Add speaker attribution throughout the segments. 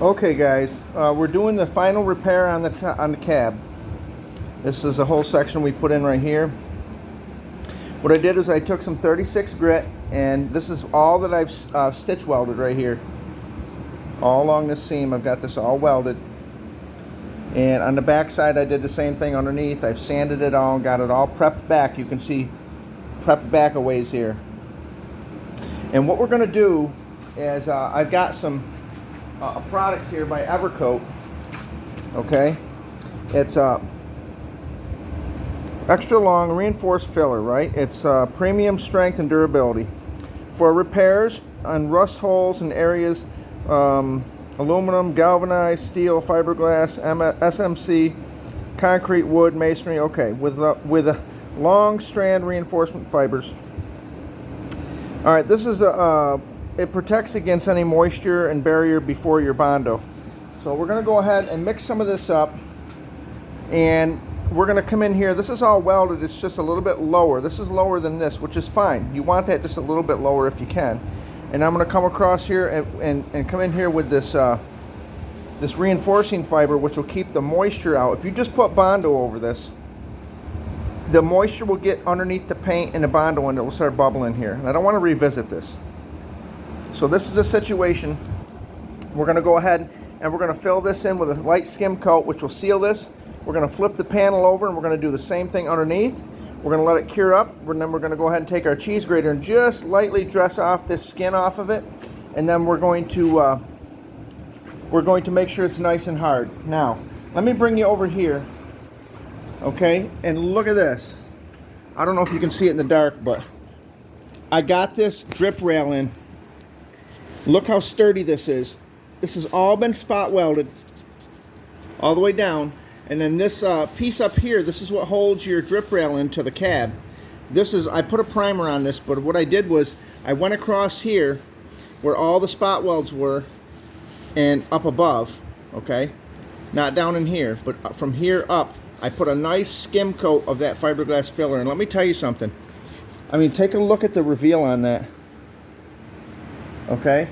Speaker 1: Okay guys, we're doing the final repair on the cab. This is a whole section we put in right here. What I did is I took some 36 grit, and this is all that I've stitch welded right here. All along this seam I've got this all welded. And on the back side I did the same thing underneath. I've sanded it all and got it all prepped back. You can see prepped back a ways here. And what we're going to do is I've got a product here by Evercoat. Okay, it's extra long reinforced filler, right? It's premium strength and durability for repairs on rust holes in areas, aluminum, galvanized steel, fiberglass, SMC, concrete, wood, masonry. Okay, with a long strand reinforcement fibers. All right, this is it protects against any moisture and barrier before your Bondo. So we're going to go ahead and mix some of this up, and we're going to come in here. This is all welded. It's just a little bit lower. This is lower than this, which is fine. You want that just a little bit lower if you can. And I'm going to come across here and come in here with this this reinforcing fiber, which will keep the moisture out. If you just put Bondo over this, the moisture will get underneath the paint and the Bondo, and it will start bubbling here. And I don't want to revisit this. So this is a situation. We're going to go ahead and we're going to fill this in with a light skim coat, which will seal this. We're going to flip the panel over, and we're going to do the same thing underneath. We're going to let it cure up, and then we're going to go ahead and take our cheese grater and just lightly dress off this skin off of it. And then we're going to make sure it's nice and hard. Now, let me bring you over here. Okay, and look at this. I don't know if you can see it in the dark, but I got this drip rail in. Look how sturdy this is. This has all been spot welded all the way down. And then this piece up here, this is what holds your drip rail into the cab. I put a primer on this, but what I did was I went across here where all the spot welds were and up above, okay? Not down in here, but from here up, I put a nice skim coat of that fiberglass filler. And let me tell you something. I mean, take a look at the reveal on that. Okay?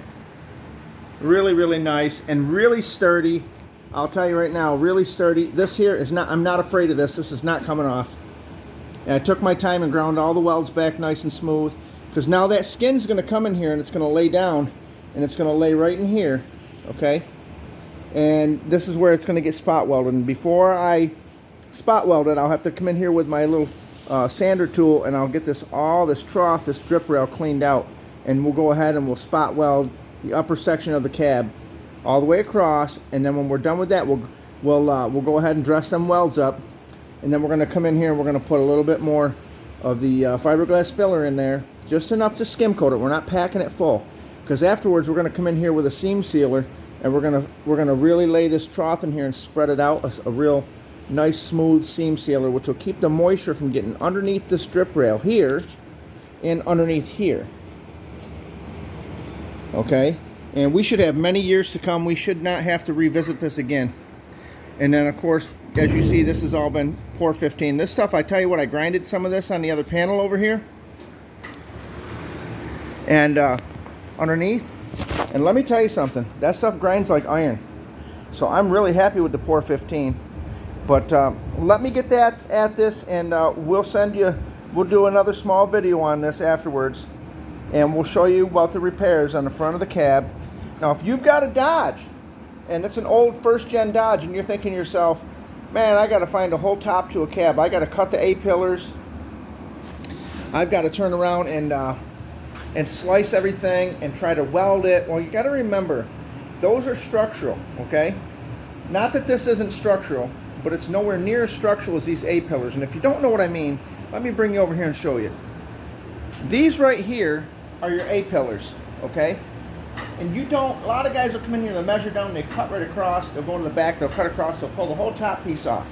Speaker 1: Really, really nice and really sturdy. I'll tell you right now, really sturdy. This here is not, I'm not afraid of this. This is not coming off. And I took my time and ground all the welds back nice and smooth, because now that skin's going to come in here and it's going to lay down, and it's going to lay right in here. Okay? And this is where it's going to get spot welded. And before I spot weld it, I'll have to come in here with my little sander tool, and I'll get this trough, this drip rail cleaned out, and we'll go ahead and we'll spot weld the upper section of the cab all the way across. And then when we're done with that, we'll go ahead and dress them welds up, and then we're going to come in here and we're going to put a little bit more of the fiberglass filler in there, just enough to skim coat it. We're not packing it full, because afterwards we're going to come in here with a seam sealer, and we're going to really lay this trough in here and spread it out, a real nice smooth seam sealer, which will keep the moisture from getting underneath this drip rail here and underneath here. Okay, and we should have many years to come. We should not have to revisit this again. And then of course, as you see, this has all been W250. This stuff, I tell you what, I grinded some of this on the other panel over here and underneath, and let me tell you something, that stuff grinds like iron. So I'm really happy with the W250. But let me get that at this, and we'll do another small video on this afterwards, and we'll show you about the repairs on the front of the cab. Now, if you've got a Dodge, and it's an old first-gen Dodge, and you're thinking to yourself, man, I got to find a whole top to a cab. I got to cut the A-pillars. I've got to turn around and slice everything and try to weld it. Well, you got to remember, those are structural, okay? Not that this isn't structural, but it's nowhere near as structural as these A-pillars. And if you don't know what I mean, let me bring you over here and show you. These right here are your A-pillars, okay? And a lot of guys will come in here, they'll measure down, they cut right across, they'll go to the back, they'll cut across, they'll pull the whole top piece off.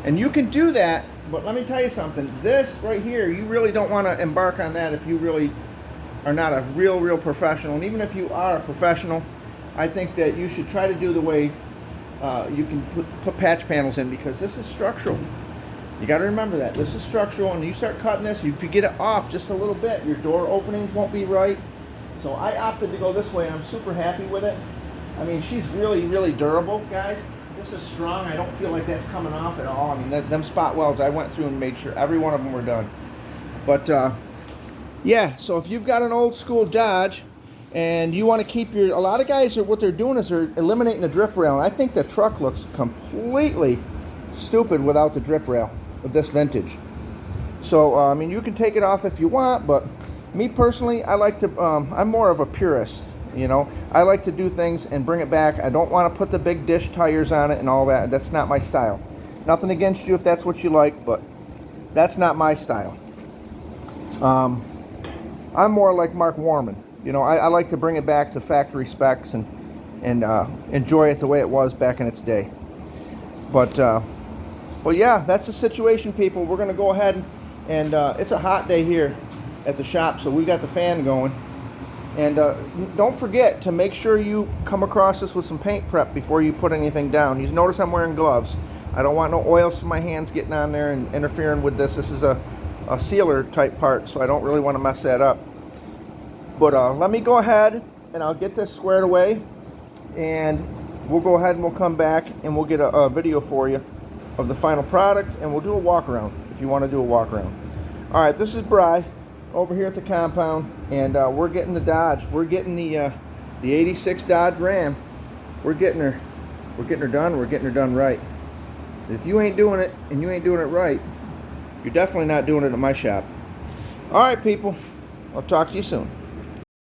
Speaker 1: And you can do that, but let me tell you something. This right here, you really don't want to embark on that if you really are not a real professional. And even if you are a professional, I think that you should try to do the way you can put patch panels in, because this is structural. You got to remember that. This is structural, and you start cutting this, if you get it off just a little bit, your door openings won't be right. So I opted to go this way, and I'm super happy with it. I mean, she's really, really durable, guys. This is strong. I don't feel like that's coming off at all. I mean, them spot welds, I went through and made sure every one of them were done. But yeah, so if you've got an old school Dodge and you want to keep your, a lot of guys are, what they're doing is they're eliminating the drip rail. And I think the truck looks completely stupid without the drip rail of this vintage. So I mean, you can take it off if you want, but me personally, I like to, I'm more of a purist. You know, I like to do things and bring it back. I don't want to put the big dish tires on it and all that. That's not my style. Nothing against you if that's what you like, but that's not my style. I'm more like Mark Warman. You know, I like to bring it back to factory specs and enjoy it the way it was back in its day. But well, yeah, that's the situation, people. We're going to go ahead and it's a hot day here at the shop, so we got the fan going. And don't forget to make sure you come across this with some paint prep before you put anything down. You notice I'm wearing gloves. I don't want no oils from my hands getting on there and interfering with this. This is a sealer type part, so I don't really want to mess that up. But let me go ahead and I'll get this squared away, and we'll go ahead and we'll come back and we'll get a video for you of the final product, and we'll do a walk around if you want to do a walk around. All right, this is Bri over here at the compound, and we're getting the Dodge. We're getting the 86 Dodge Ram. We're getting her done. We're getting her done right. If you ain't doing it and you ain't doing it right, you're definitely not doing it at my shop. All right, people. I'll talk to you soon.